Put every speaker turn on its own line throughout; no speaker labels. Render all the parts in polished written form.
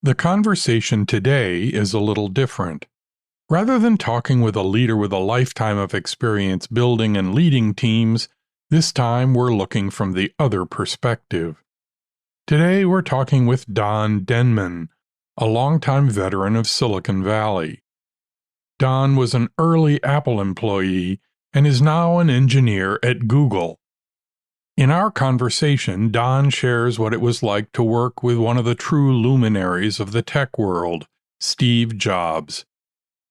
The conversation today is a little different. Rather than talking with a leader with a lifetime of experience building and leading teams, this time we're looking from the other perspective. Today we're talking with Donn Denman, a longtime veteran of Silicon Valley. Donn was an early Apple employee and is now an engineer at Google. In our conversation, Donn shares what it was like to work with one of the true luminaries of the tech world, Steve Jobs.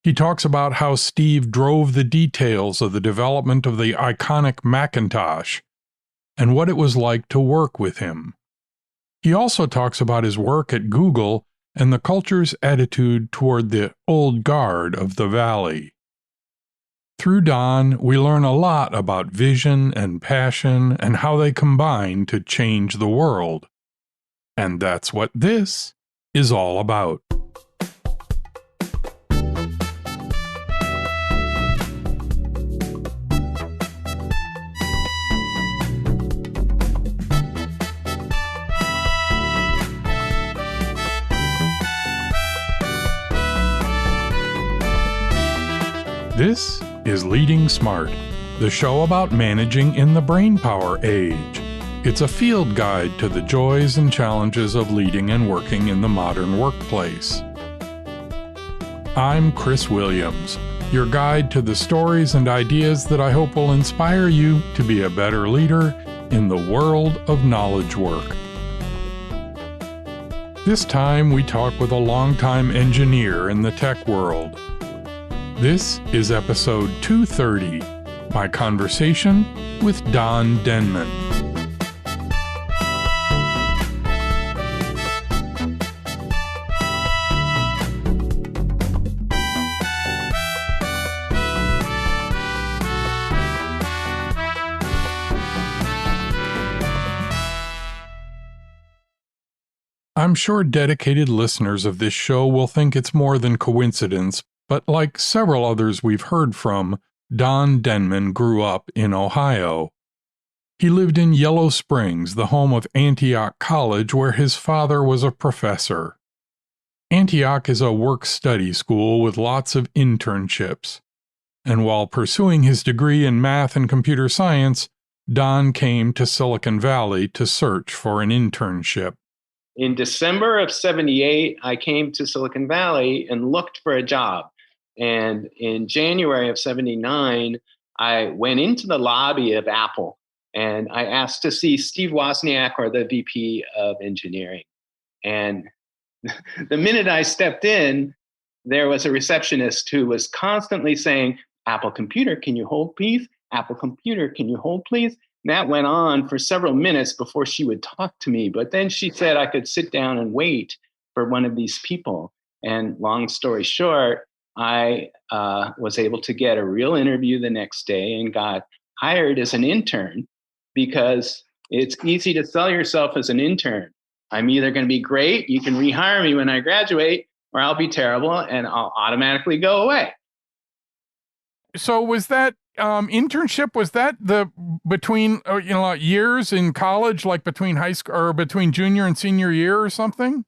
He talks about how Steve drove the details of the development of the iconic Macintosh and what it was like to work with him. He also talks about his work at Google and the culture's attitude toward the old guard of the Valley. Through Donn, we learn a lot about vision and passion and how they combine to change the world. And that's what this is all about. This is Leading Smart, the show about managing in the brainpower age. It's a field guide to the joys and challenges of leading and working in the modern workplace. I'm Chris Williams, your guide to the stories and ideas that I hope will inspire you to be a better leader in the world of knowledge work. This time we talk with a longtime engineer in the tech world. This is episode 230, my conversation with Donn Denman. I'm sure dedicated listeners of this show will think it's more than coincidence, but like several others we've heard from, Donn Denman grew up in Ohio. He lived in Yellow Springs, the home of Antioch College, where his father was a professor. Antioch is a work-study school with lots of internships. And while pursuing his degree in math and computer science, Donn came to Silicon Valley to search for an internship.
In December of '78, I came to Silicon Valley and looked for a job. And in January of '79, I went into the lobby of Apple and I asked to see Steve Wozniak, or the VP of engineering. And the minute I stepped in, there was a receptionist who was constantly saying, "Apple computer, can you hold please? Apple computer, can you hold please?" And that went on for several minutes before she would talk to me. But then she said I could sit down and wait for one of these people. And long story short, I was able to get a real interview the next day and got hired as an intern, because it's easy to sell yourself as an intern. I'm either going to be great, you can rehire me when I graduate, or I'll be terrible and I'll automatically go away.
So was that internship, was that the between years in college, like between high school or between junior and senior year or something?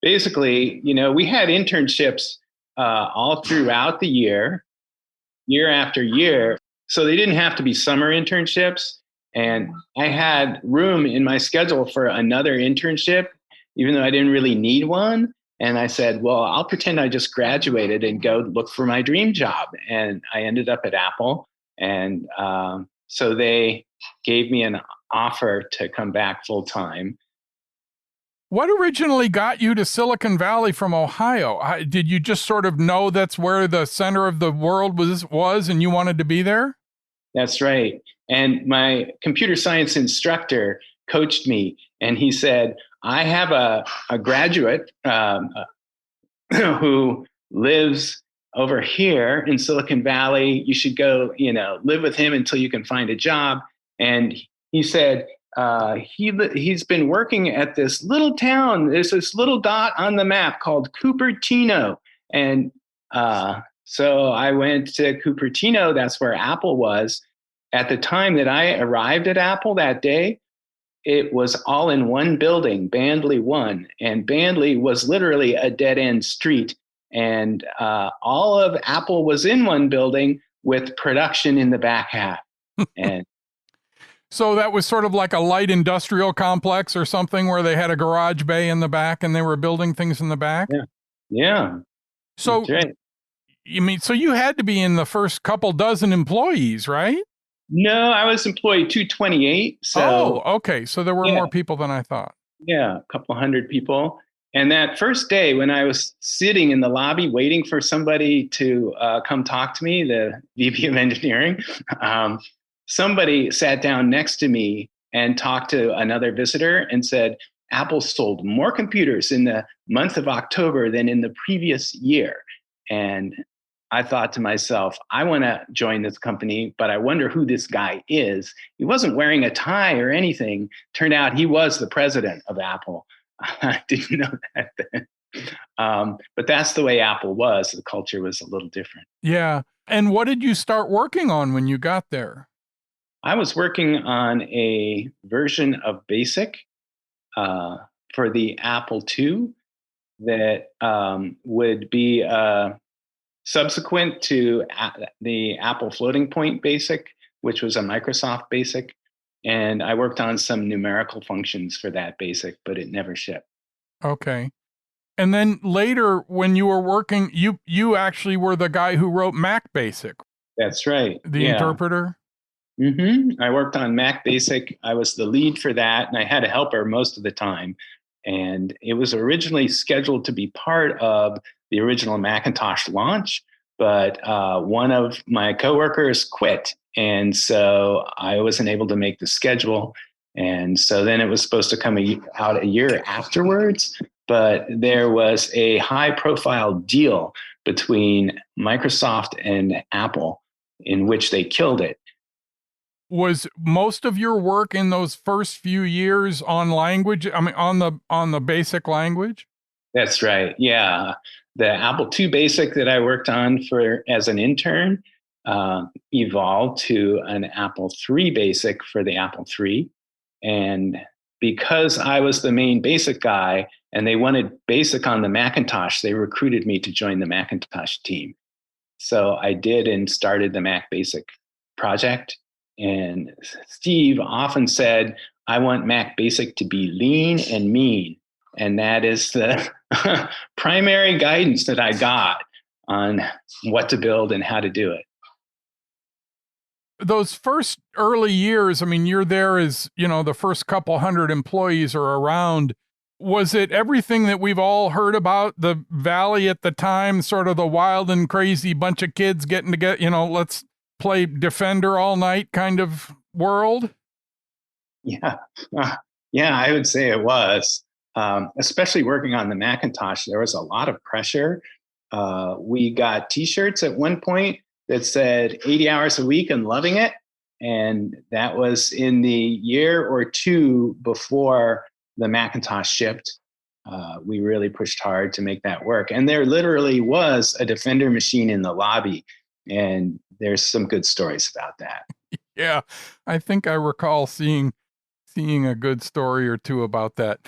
Basically, we had internships all throughout the year after year. So they didn't have to be summer internships. And I had room in my schedule for another internship, even though I didn't really need one. And I said, well, I'll pretend I just graduated and go look for my dream job. And I ended up at Apple. And so they gave me an offer to come back full time.
What originally got you to Silicon Valley from Ohio? Did you just sort of know that's where the center of the world was and you wanted to be there?
That's right. And my computer science instructor coached me, and he said, I have a graduate who lives over here in Silicon Valley. You should go, live with him until you can find a job. And he said, he's been working at this little town. There's this little dot on the map called Cupertino. And so I went to Cupertino. That's where Apple was. At the time that I arrived at Apple that day, it was all in one building, Bandley One, and Bandley was literally a dead end street. And all of Apple was in one building with production in the back half. And
so that was sort of like a light industrial complex or something where they had a garage bay in the back and they were building things in the back?
Yeah.
So,
that's right.
so you had to be in the first couple dozen employees, right?
No, I was employee 228. So,
okay. So there were more people than I thought.
Yeah, a couple hundred people. And that first day when I was sitting in the lobby waiting for somebody to come talk to me, the VP of engineering, somebody sat down next to me and talked to another visitor and said, Apple sold more computers in the month of October than in the previous year. And I thought to myself, I want to join this company, but I wonder who this guy is. He wasn't wearing a tie or anything. Turned out he was the president of Apple. I didn't know that then. But that's the way Apple was. The culture was a little different.
Yeah. And what did you start working on when you got there?
I was working on a version of BASIC for the Apple II that would be subsequent to the Apple Floating Point BASIC, which was a Microsoft BASIC. And I worked on some numerical functions for that BASIC, but it never shipped.
Okay. And then later when you were working, you actually were the guy who wrote Mac BASIC.
That's right.
The interpreter?
I worked on Mac BASIC. I was the lead for that, and I had a helper most of the time. And it was originally scheduled to be part of the original Macintosh launch, but one of my coworkers quit. And so I wasn't able to make the schedule. And so then it was supposed to come out a year afterwards, but there was a high profile deal between Microsoft and Apple in which they killed it.
Was most of your work in those first few years on language? I mean, on the basic language?
That's right. Yeah. The Apple II BASIC that I worked on as an intern evolved to an Apple III BASIC for the Apple III. And because I was the main BASIC guy and they wanted BASIC on the Macintosh, they recruited me to join the Macintosh team. So I did and started the Mac BASIC project. And Steve often said, I want Mac BASIC to be lean and mean. And that is the primary guidance that I got on what to build and how to do it.
Those first early years, I mean, you're there as, the first couple hundred employees are around. Was it everything that we've all heard about the Valley at the time, sort of the wild and crazy bunch of kids getting together, let's play Defender all night kind of world?
Yeah. I would say it was. Especially working on the Macintosh, there was a lot of pressure. We got T-shirts at one point that said 80 hours a week and loving it. And that was in the year or two before the Macintosh shipped. We really pushed hard to make that work. And there literally was a Defender machine in the lobby. And there's some good stories about that.
Yeah, I think I recall seeing a good story or two about that.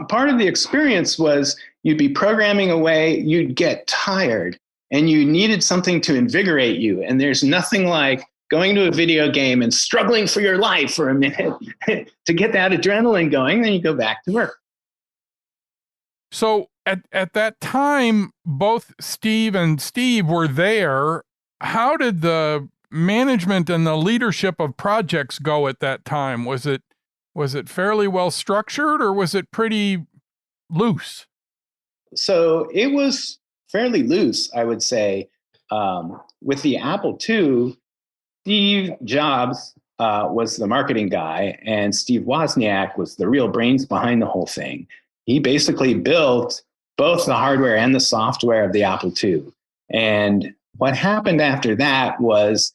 Part of the experience was you'd be programming away, you'd get tired, and you needed something to invigorate you. And there's nothing like going to a video game and struggling for your life for a minute to get that adrenaline going, then you go back to work.
So at that time, both Steve and Steve were there. How did the management and the leadership of projects go at that time? Was it fairly well structured or was it pretty loose?
So it was fairly loose, I would say. With the Apple II, Steve Jobs was the marketing guy, and Steve Wozniak was the real brains behind the whole thing. He basically built both the hardware and the software of the Apple II. And what happened after that was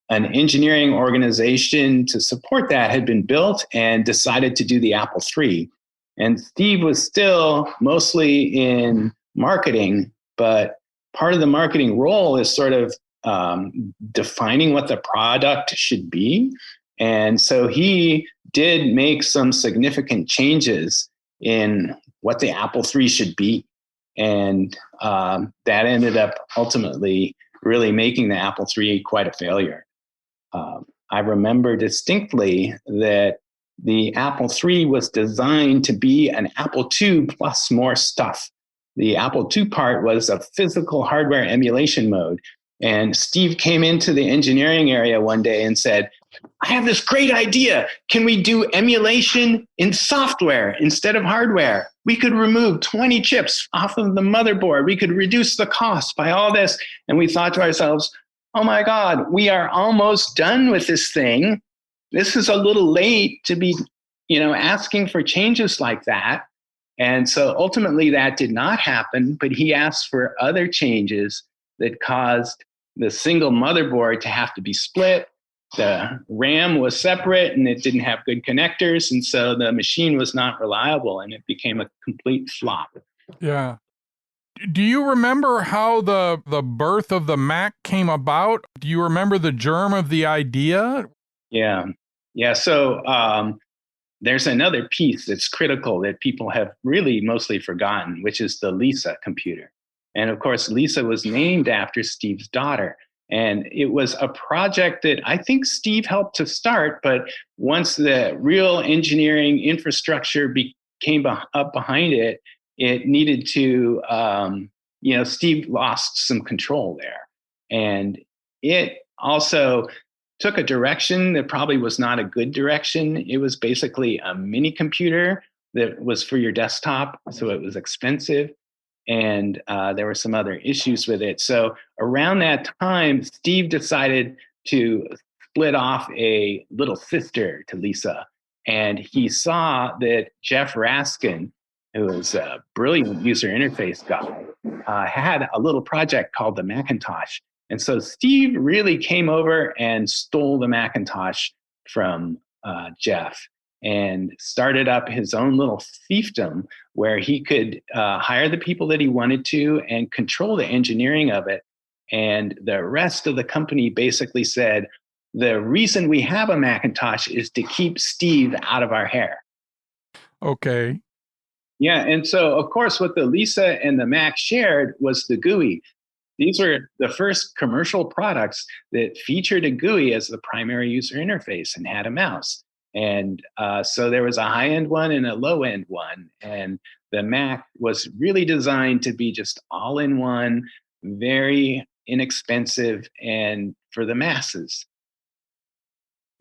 an engineering organization to support that had been built and decided to do the Apple III. And Steve was still mostly in marketing, but part of the marketing role is sort of defining what the product should be. And so he did make some significant changes in what the Apple III should be. And that ended up ultimately really making the Apple III quite a failure. I remember distinctly that the Apple III was designed to be an Apple II plus more stuff. The Apple II part was a physical hardware emulation mode. And Steve came into the engineering area one day and said, I have this great idea. Can we do emulation in software instead of hardware? We could remove 20 chips off of the motherboard. We could reduce the cost by all this. And we thought to ourselves, oh my God, we are almost done with this thing. This is a little late to be, asking for changes like that. And so ultimately that did not happen, but he asked for other changes that caused the single motherboard to have to be split. The RAM was separate and it didn't have good connectors. And so the machine was not reliable and it became a complete flop.
Yeah. Do you remember how the birth of the Mac came about? Do you remember the germ of the idea?
Yeah. So there's another piece that's critical that people have really mostly forgotten, which is the Lisa computer. And of course, Lisa was named after Steve's daughter. And it was a project that I think Steve helped to start, but once the real engineering infrastructure came up behind it, it needed to, Steve lost some control there. And it also took a direction that probably was not a good direction. It was basically a mini computer that was for your desktop, so it was expensive. And there were some other issues with it. So around that time, Steve decided to split off a little sister to Lisa. And he saw that Jeff Raskin, who was a brilliant user interface guy, had a little project called the Macintosh. And so Steve really came over and stole the Macintosh from Jeff and started up his own little fiefdom where he could hire the people that he wanted to and control the engineering of it. And the rest of the company basically said, the reason we have a Macintosh is to keep Steve out of our hair.
Okay.
Yeah, and so of course what the Lisa and the Mac shared was the GUI. These were the first commercial products that featured a GUI as the primary user interface and had a mouse. And so there was a high-end one and a low-end one. And the Mac was really designed to be just all-in-one, very inexpensive, and for the masses.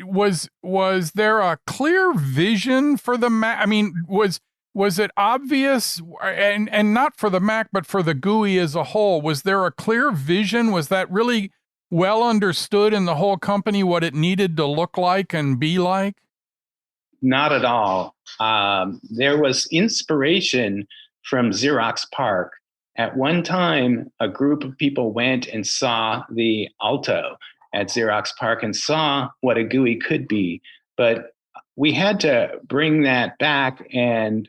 Was there a clear vision for the Mac? I mean, was it obvious, and not for the Mac, but for the GUI as a whole? Was there a clear vision? Was that really well understood in the whole company, what it needed to look like and be like?
Not at all. There was inspiration from Xerox PARC. At one time, a group of people went and saw the Alto at Xerox PARC and saw what a GUI could be. But we had to bring that back and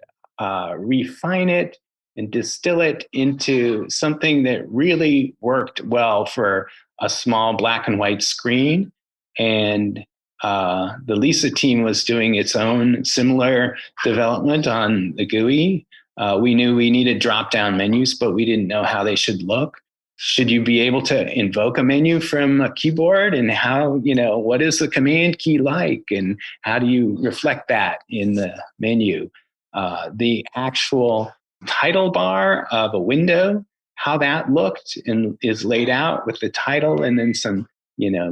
refine it and distill it into something that really worked well for a small black and white screen. And the Lisa team was doing its own similar development on the GUI. We knew we needed drop-down menus, but we didn't know how they should look. Should you be able to invoke a menu from a keyboard, and how, what is the command key like, and how do you reflect that in the menu? The actual title bar of a window, how that looked and is laid out with the title, and then some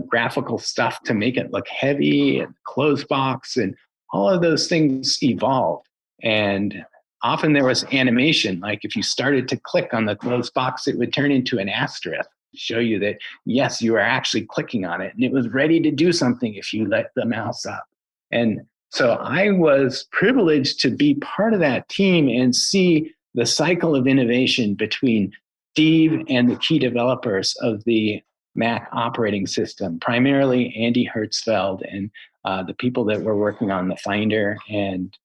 graphical stuff to make it look heavy, and close box, and all of those things evolved. And often there was animation, like if you started to click on the close box, it would turn into an asterisk to show you that, yes, you are actually clicking on it, and it was ready to do something if you let the mouse up. And so I was privileged to be part of that team and see the cycle of innovation between Steve and the key developers of the Mac operating system, primarily Andy Hertzfeld and the people that were working on the Finder, and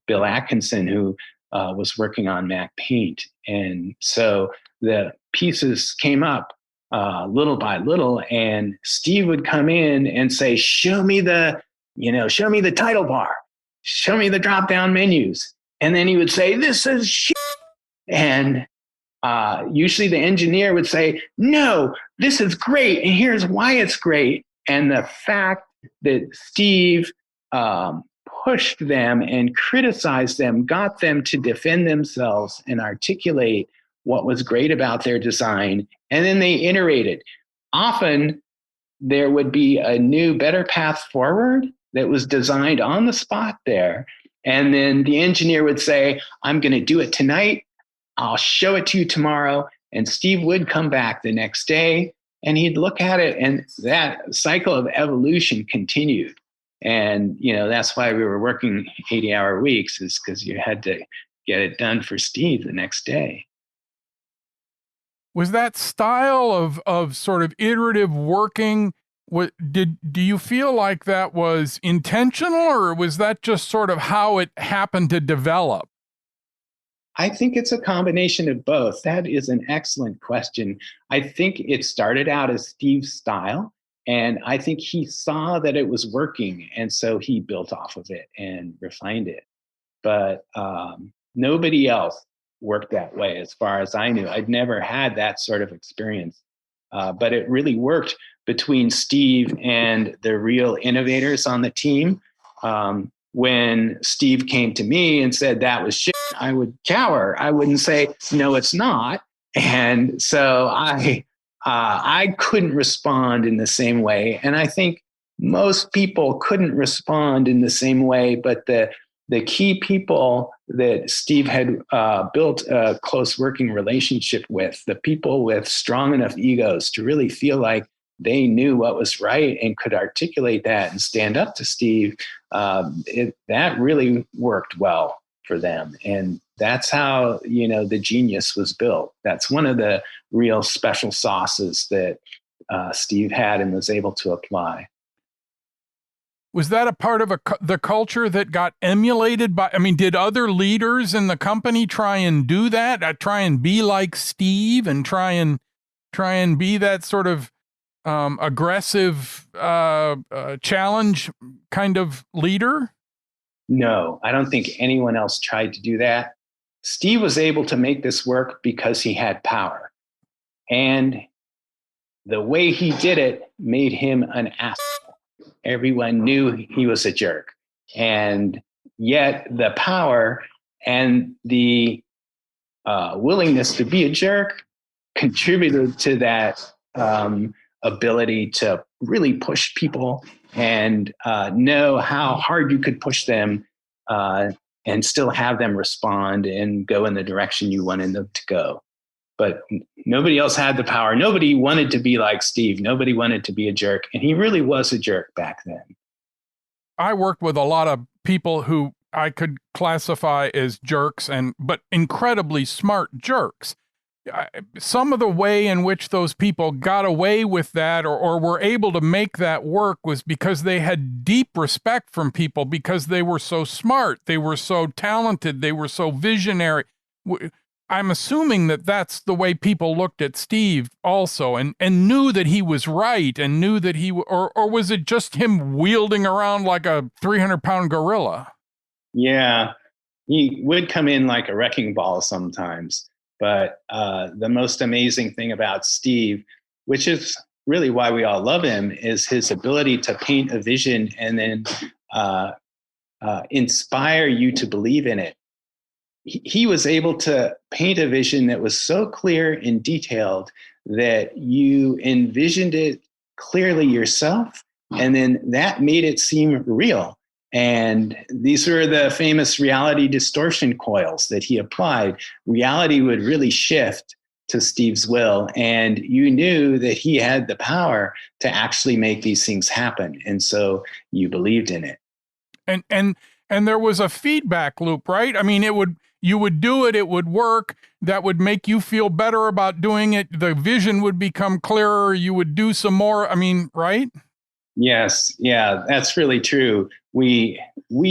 Bill Atkinson, who was working on Mac Paint. And so the pieces came up little by little, and Steve would come in and say, show me the show me the title bar, show me the drop down menus. And then he would say, this is shit. And usually the engineer would say, no, this is great. And here's why it's great. And the fact that Steve pushed them and criticized them, got them to defend themselves and articulate what was great about their design. And then they iterated. Often there would be a new, better path forward that was designed on the spot there. And then the engineer would say, I'm going to do it tonight. I'll show it to you tomorrow. And Steve would come back the next day and he'd look at it, and that cycle of evolution continued. And, that's why we were working 80-hour weeks, is because you had to get it done for Steve the next day.
Was that style of sort of iterative working, do you feel like that was intentional, or was that just sort of how it happened to develop?
I think it's a combination of both. That is an excellent question. I think it started out as Steve's style, and I think he saw that it was working, and so he built off of it and refined it. But nobody else worked that way as far as I knew. I'd never had that sort of experience. But it really worked between Steve and the real innovators on the team. When Steve came to me and said that was shit, I would cower. I wouldn't say, no, it's not. And so I couldn't respond in the same way. And I think most people couldn't respond in the same way, but the key people that Steve had built a close working relationship with, the people with strong enough egos to really feel like they knew what was right and could articulate that and stand up to Steve, that really worked well for them. And that's how, the genius was built. That's one of the real special sauces that Steve had and was able to apply.
Was that a part of the culture that got emulated by, did other leaders in the company try and do that? Try and be like Steve and try and be that sort of aggressive challenge kind of leader?
No, I don't think anyone else tried to do that. Steve was able to make this work because he had power. And the way he did it made him an asshole. Everyone knew he was a jerk. And yet the power and the willingness to be a jerk contributed to that ability to really push people and know how hard you could push them and still have them respond and go in the direction you wanted them to go. But nobody else had the power. Nobody wanted to be like Steve. Nobody wanted to be a jerk. And he really was a jerk back then.
I worked with a lot of people who I could classify as jerks, but incredibly smart jerks. Some of the way in which those people got away with that or were able to make that work was because they had deep respect from people, because they were so smart, they were so talented, they were so visionary. I'm assuming that that's the way people looked at Steve also, and knew that he was right, and knew that or was it just him wielding around like a 300-pound gorilla?
Yeah, he would come in like a wrecking ball sometimes. But the most amazing thing about Steve, which is really why we all love him, is his ability to paint a vision and then inspire you to believe in it. He was able to paint a vision that was so clear and detailed that you envisioned it clearly yourself, and then that made it seem real. And these were the famous reality distortion coils that he applied. Reality would really shift to Steve's will, and you knew that he had the power to actually make these things happen. And so you believed in it.
And there was a feedback loop, right? You would do it, it would work, that would make you feel better about doing it, the vision would become clearer, you would do some more, right?
Yes, yeah, that's really true. We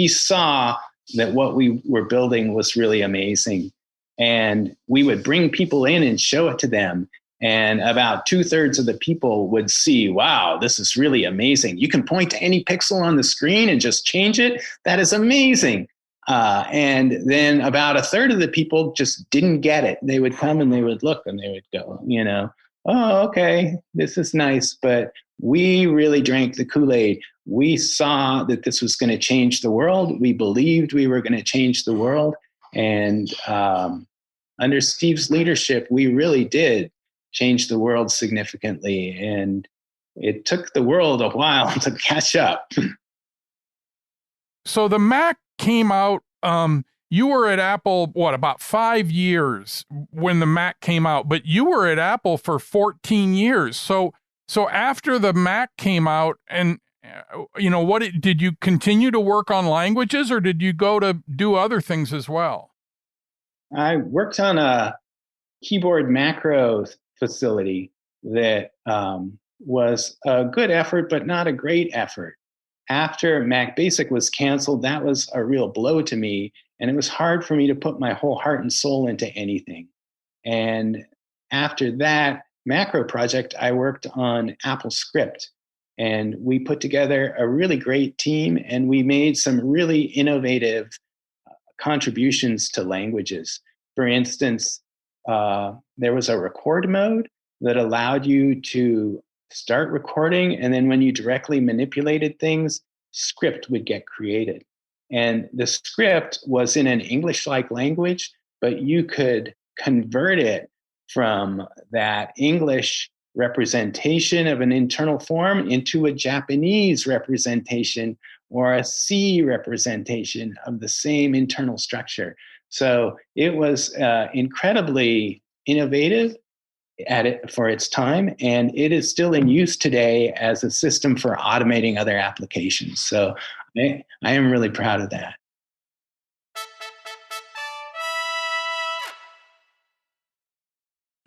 saw that what we were building was really amazing, and we would bring people in and show it to them, And about 2/3 of the people would see, wow, this is really amazing. You can point to any pixel on the screen and just change it. That is amazing. And then about 1/3 of the people just didn't get it. They would come and they would look and they would go, oh, okay, this is nice. But we really drank the Kool-Aid. We saw that this was going to change the world. We believed we were going to change the world. And under Steve's leadership, we really did change the world significantly. And it took the world a while to catch up.
So the Mac came out, you were at Apple, about 5 years when the Mac came out, but you were at Apple for 14 years. So after the Mac came out, and did you continue to work on languages, or did you go to do other things as well?
I worked on a keyboard macro facility that was a good effort, but not a great effort. After Mac Basic was canceled, that was a real blow to me. And it was hard for me to put my whole heart and soul into anything. And after that macro project, I worked on Apple Script. And we put together a really great team, and we made some really innovative contributions to languages. For instance, there was a record mode that allowed you to start recording, and then when you directly manipulated things, script would get created. And the script was in an English-like language, but you could convert it from that English representation of an internal form into a Japanese representation or a C representation of the same internal structure. So it was incredibly innovative for its time, and it is still in use today as a system for automating other applications. So I am really proud of that.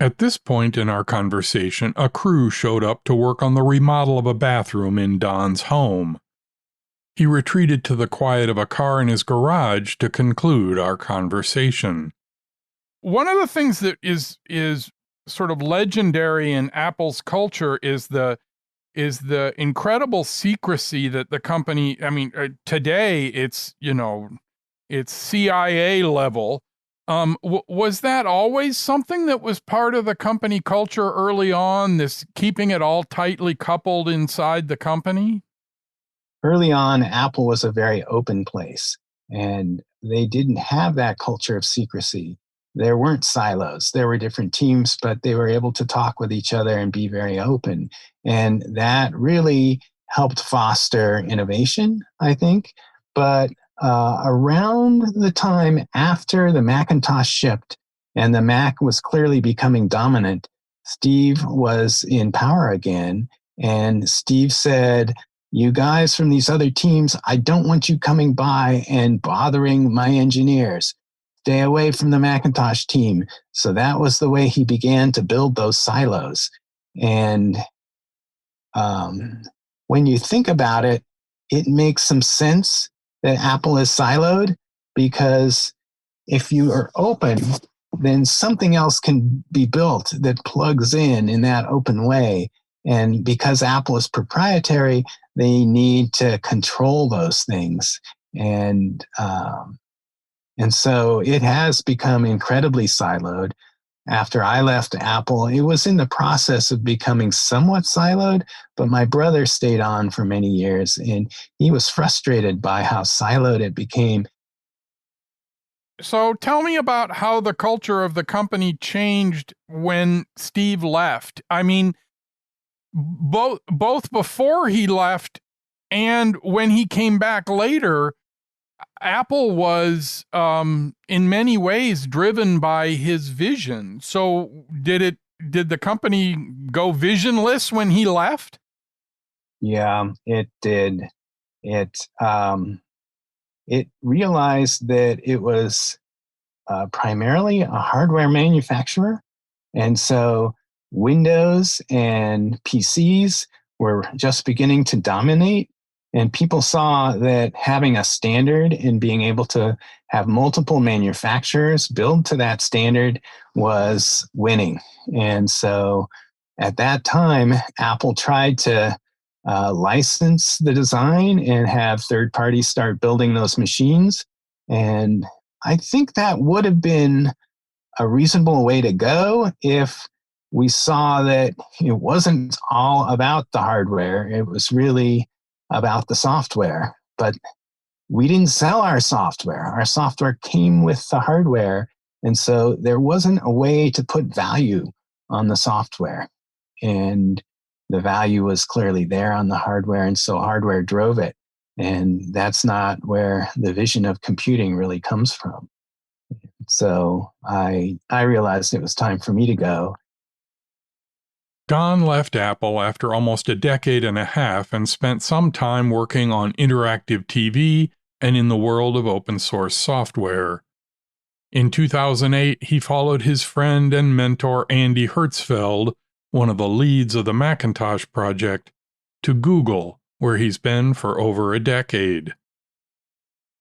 At this point in our conversation, a crew showed up to work on the remodel of a bathroom in Donn's home. He retreated to the quiet of a car in his garage to conclude our conversation. One of the things that is sort of legendary in Apple's culture is the incredible secrecy that the company, today it's CIA level. Was that always something that was part of the company culture early on, this keeping it all tightly coupled inside the company?
Early on, Apple was a very open place, and they didn't have that culture of secrecy. There weren't silos. There were different teams, but they were able to talk with each other and be very open. And that really helped foster innovation, I think. But around the time after the Macintosh shipped and the Mac was clearly becoming dominant, Steve was in power again. And Steve said, "You guys from these other teams, I don't want you coming by and bothering my engineers. Stay away from the Macintosh team." So that was the way he began to build those silos. And when you think about it, it makes some sense that Apple is siloed, because if you are open, then something else can be built that plugs in that open way. And because Apple is proprietary, they need to control those things. And so it has become incredibly siloed. After I left Apple, it was in the process of becoming somewhat siloed, but my brother stayed on for many years, and he was frustrated by how siloed it became.
So tell me about how the culture of the company changed when Steve left. I mean, both before he left and when he came back later, Apple was in many ways driven by his vision. So did the company go visionless when he left?
Yeah, it did. It realized that it was primarily a hardware manufacturer. And so Windows and PCs were just beginning to dominate. And people saw that having a standard and being able to have multiple manufacturers build to that standard was winning. And so at that time, Apple tried to license the design and have third parties start building those machines. And I think that would have been a reasonable way to go if we saw that it wasn't all about the hardware. It was really about the software. But we didn't sell our software. Our software came with the hardware. And so there wasn't a way to put value on the software. And the value was clearly there on the hardware. And so hardware drove it. And that's not where the vision of computing really comes from. So I realized it was time for me to go.
Donn left Apple after almost a decade and a half and spent some time working on interactive TV and in the world of open source software. In 2008, he followed his friend and mentor Andy Hertzfeld, one of the leads of the Macintosh project, to Google, where he's been for over a decade.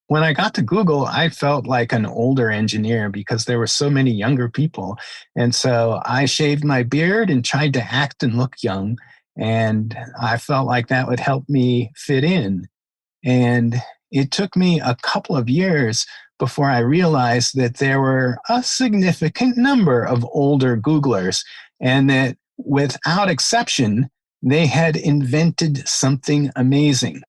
When I got to Google, I felt like an older engineer because there were so many younger people. And so I shaved my beard and tried to act and look young. And I felt like that would help me fit in. And it took me a couple of years before I realized that there were a significant number of older Googlers, and that without exception, they had invented something amazing.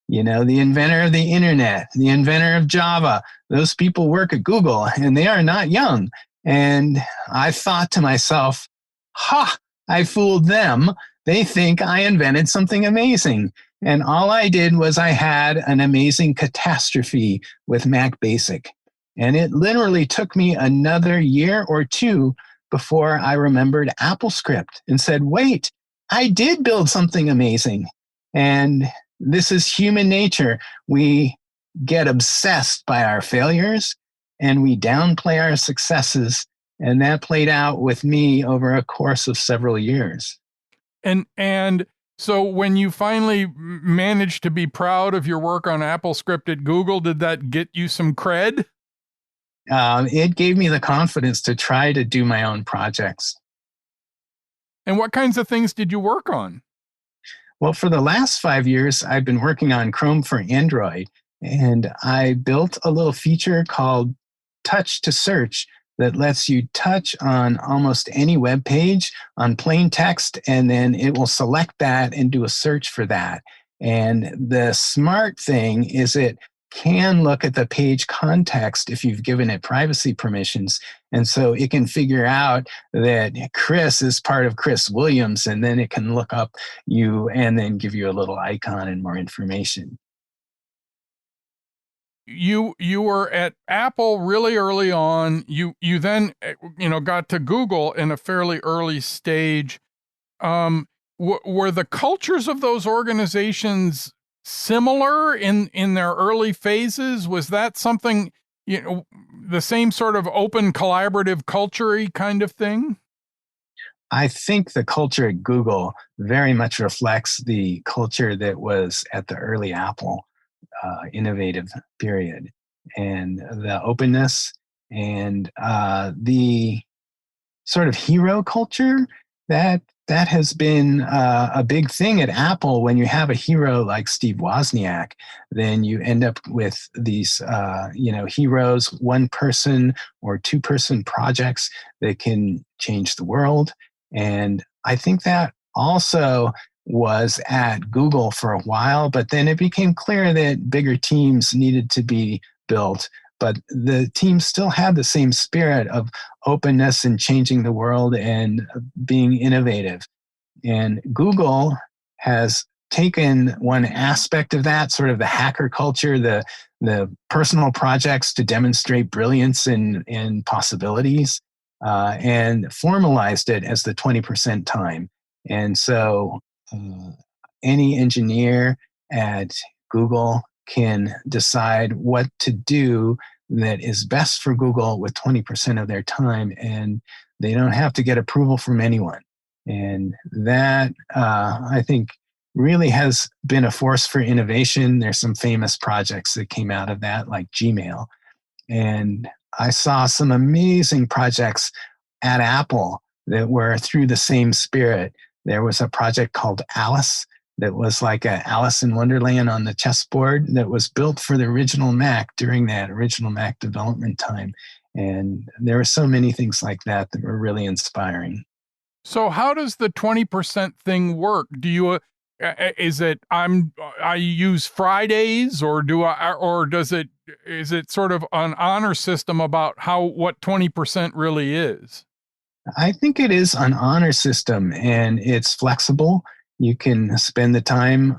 You know, the inventor of the internet, the inventor of Java, those people work at Google and they are not young. And I thought to myself, I fooled them. They think I invented something amazing. And all I did was I had an amazing catastrophe with Mac Basic. And it literally took me another year or two before I remembered AppleScript and said, wait, I did build something amazing. And this is human nature. We get obsessed by our failures and we downplay our successes. And that played out with me over a course of several years.
And so when you finally managed to be proud of your work on AppleScript at Google, did that get you some cred?
It gave me the confidence to try to do my own projects.
And what kinds of things did you work on?
Well, for the last 5 years, I've been working on Chrome for Android, and I built a little feature called Touch to Search that lets you touch on almost any web page on plain text, and then it will select that and do a search for that. And the smart thing is it can look at the page context if you've given it privacy permissions. And so it can figure out that Chris is part of Chris Williams, and then it can look up you and then give you a little icon and more information.
You were at Apple really early on. You then got to Google in a fairly early stage. Were the cultures of those organizations similar in their early phases? Was that something, the same sort of open collaborative culture-y kind of thing?
I think the culture at Google very much reflects the culture that was at the early Apple innovative period, and the openness and the sort of hero culture that has been a big thing at Apple. When you have a hero like Steve Wozniak, then you end up with these, heroes, one person or two person projects that can change the world. And I think that also was at Google for a while, but then it became clear that bigger teams needed to be built. But the team still had the same spirit of openness and changing the world and being innovative. And Google has taken one aspect of that, sort of the hacker culture, the personal projects to demonstrate brilliance and possibilities, and formalized it as the 20% time. And so any engineer at Google can decide what to do that is best for Google with 20% of their time, and they don't have to get approval from anyone. And that, I think, really has been a force for innovation. There's some famous projects that came out of that, like Gmail. And I saw some amazing projects at Apple that were through the same spirit. There was a project called Alice that was like a Alice in Wonderland on the chessboard that was built for the original Mac during that original Mac development time. And there were so many things like that that were really inspiring.
So how does the 20% thing work? Do you is it I use Fridays, or is it sort of an honor system about what 20% really is?
I think it is an honor system, and it's flexible. You can spend the time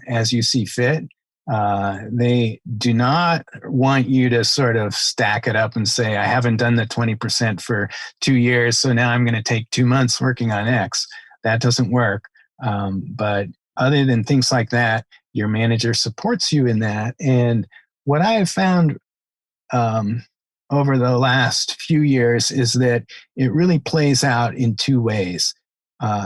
as you see fit. They do not want you to sort of stack it up and say, I haven't done the 20% for 2 years, so now I'm going to take 2 months working on X. That doesn't work. But other than things like that, your manager supports you in that. And what I have found over the last few years is that it really plays out in two ways.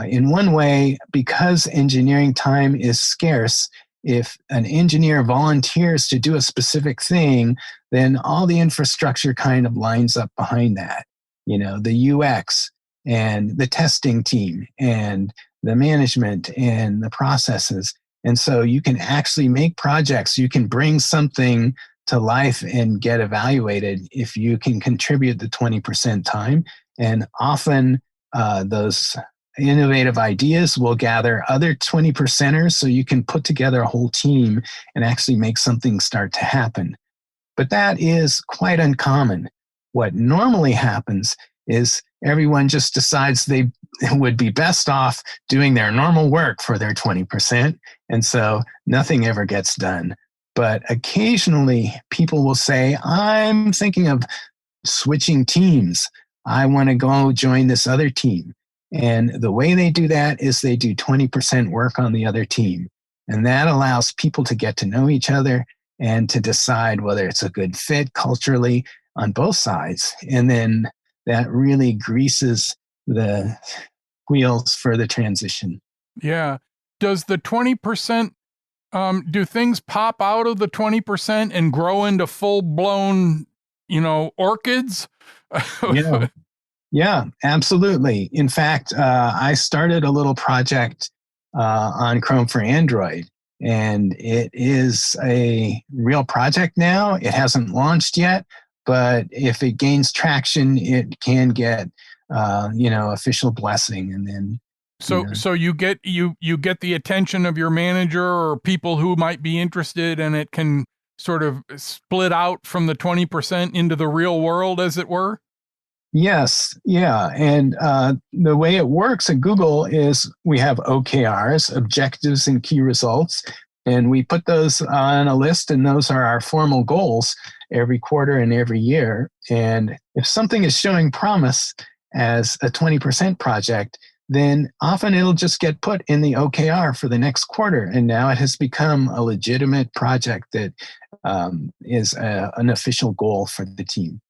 In one way, because engineering time is scarce, if an engineer volunteers to do a specific thing, then all the infrastructure kind of lines up behind that. You know, the UX and the testing team and the management and the processes. And so you can actually make projects. You can bring something to life and get evaluated if you can contribute the 20% time. And often those innovative ideas will gather other 20%ers so you can put together a whole team and actually make something start to happen. But that is quite uncommon. What normally happens is everyone just decides they would be best off doing their normal work for their 20%. And so nothing ever gets done. But occasionally people will say, I'm thinking of switching teams. I want to go join this other team. And the way they do that is they do 20% work on the other team. And that allows people to get to know each other and to decide whether it's a good fit culturally on both sides. And then that really greases the wheels for the transition.
Yeah. Does the 20%, do things pop out of the 20% and grow into full-blown, orchids?
Yeah, absolutely. In fact, I started a little project on Chrome for Android, and it is a real project now. It hasn't launched yet, but if it gains traction, it can get, official blessing, and then.
So you get the attention of your manager or people who might be interested, and it can sort of split out from the 20% into the real world, as it were.
Yes, yeah. And the way it works at Google is we have OKRs, objectives and key results, and we put those on a list, and those are our formal goals every quarter and every year. And if something is showing promise as a 20% project, then often it'll just get put in the OKR for the next quarter. And now it has become a legitimate project that is an official goal for the team.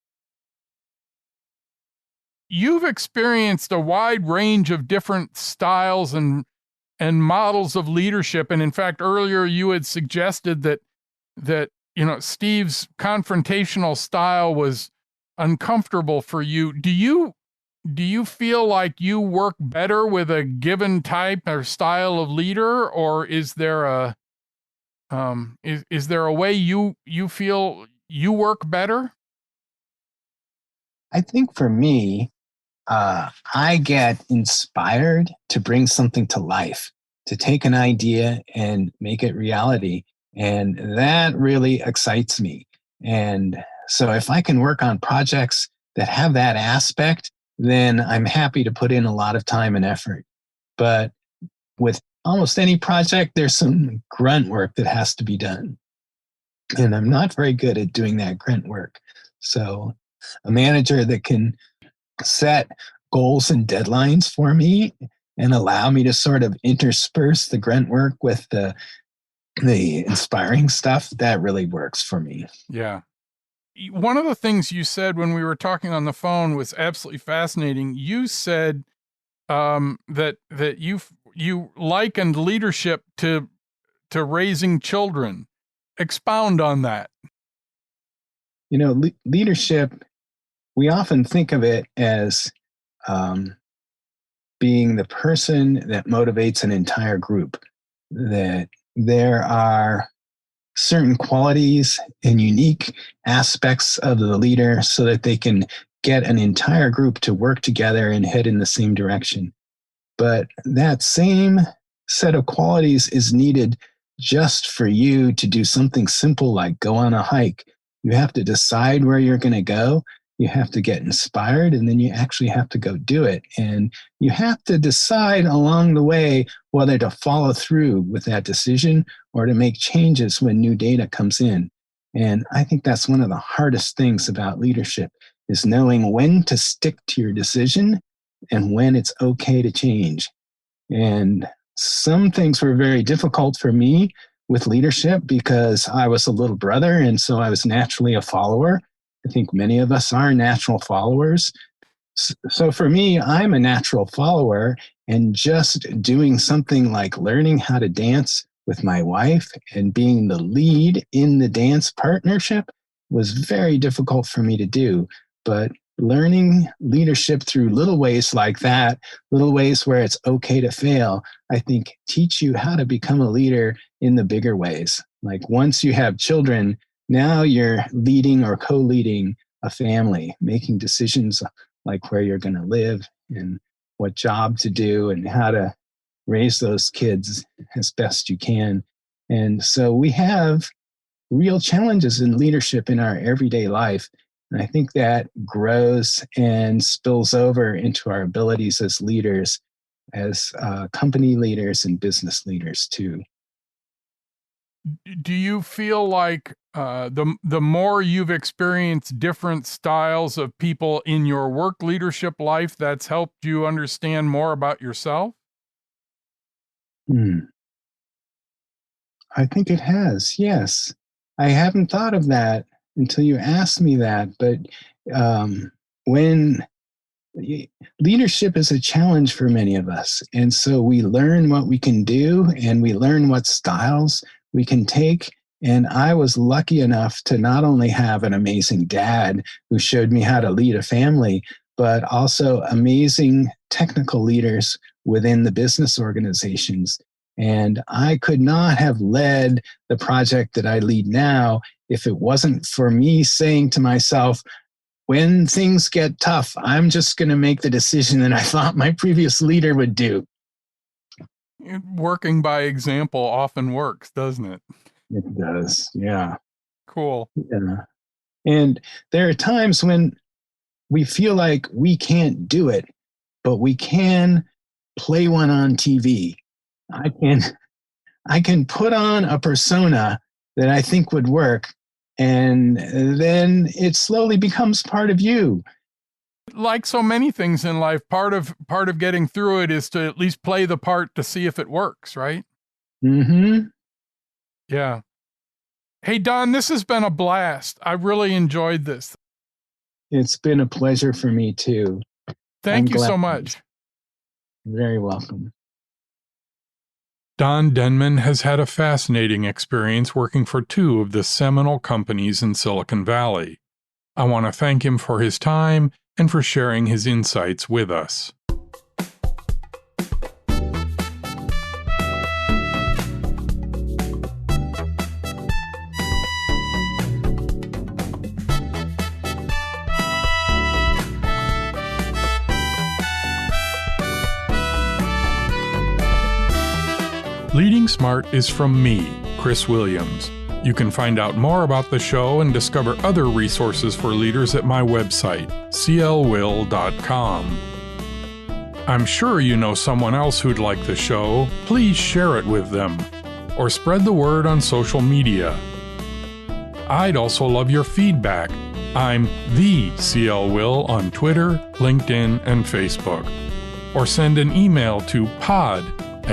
You've experienced a wide range of different styles and models of leadership. And in fact, earlier you had suggested that Steve's confrontational style was uncomfortable for you. Do you feel like you work better with a given type or style of leader, or is there a way you feel you work better?
I think for me, I get inspired to bring something to life, to take an idea and make it reality. And that really excites me. And so if I can work on projects that have that aspect, then I'm happy to put in a lot of time and effort. But with almost any project, there's some grunt work that has to be done. And I'm not very good at doing that grunt work. So a manager that can set goals and deadlines for me and allow me to sort of intersperse the grunt work with the inspiring stuff, that really works for me.
Yeah. One of the things you said when we were talking on the phone was absolutely fascinating. You said that you likened leadership to raising children. Expound on that.
Leadership, we often think of it as being the person that motivates an entire group, that there are certain qualities and unique aspects of the leader so that they can get an entire group to work together and head in the same direction. But that same set of qualities is needed just for you to do something simple like go on a hike. You have to decide where you're going to go. You have to get inspired, and then you actually have to go do it. And you have to decide along the way whether to follow through with that decision or to make changes when new data comes in. And I think that's one of the hardest things about leadership, is knowing when to stick to your decision and when it's okay to change. And some things were very difficult for me with leadership because I was a little brother, and so I was naturally a follower. I think many of us are natural followers. So for me, I'm a natural follower, and just doing something like learning how to dance with my wife and being the lead in the dance partnership was very difficult for me to do. But learning leadership through little ways like that, little ways where it's okay to fail, I think teach you how to become a leader in the bigger ways. Like once you have children, now you're leading or co-leading a family, making decisions like where you're going to live and what job to do and how to raise those kids as best you can. And so we have real challenges in leadership in our everyday life. And I think that grows and spills over into our abilities as leaders, as company leaders and business leaders too.
Do you feel like the more you've experienced different styles of people in your work leadership life, that's helped you understand more about yourself?
I think it has, yes. I haven't thought of that until you asked me that, but when leadership is a challenge for many of us, and so we learn what we can do and we learn what styles we can take. And I was lucky enough to not only have an amazing dad who showed me how to lead a family, but also amazing technical leaders within the business organizations. And I could not have led the project that I lead now if it wasn't for me saying to myself, when things get tough, I'm just going to make the decision that I thought my previous leader would do.
Working by example often works, doesn't it?
It does, yeah.
Cool.
Yeah. And there are times when we feel like we can't do it, but we can play one on TV. I can put on a persona that I think would work, and then it slowly becomes part of you.
Like so many things in life, part of getting through it is to at least play the part to see if it works, right?
Mm-hmm.
Yeah. Hey, Donn, this has been a blast. I really enjoyed this.
It's been a pleasure for me too.
Thank you so much.
You're very welcome.
Donn Denman has had a fascinating experience working for two of the seminal companies in Silicon Valley. I want to thank him for his time and for sharing his insights with us. Leading Smart is from me, Chris Williams. You can find out more about the show and discover other resources for leaders at my website, clwill.com. I'm sure you know someone else who'd like the show. Please share it with them, or spread the word on social media. I'd also love your feedback. I'm the CL Will on Twitter, LinkedIn, and Facebook. Or send an email to pod@clwill.com.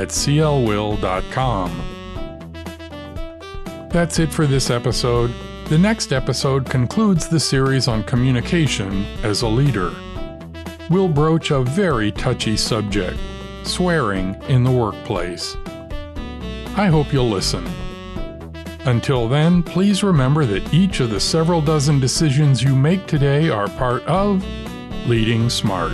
That's it for this episode. The next episode concludes the series on communication as a leader. We'll broach a very touchy subject, swearing in the workplace. I hope you'll listen. Until then, please remember that each of the several dozen decisions you make today are part of Leading Smart.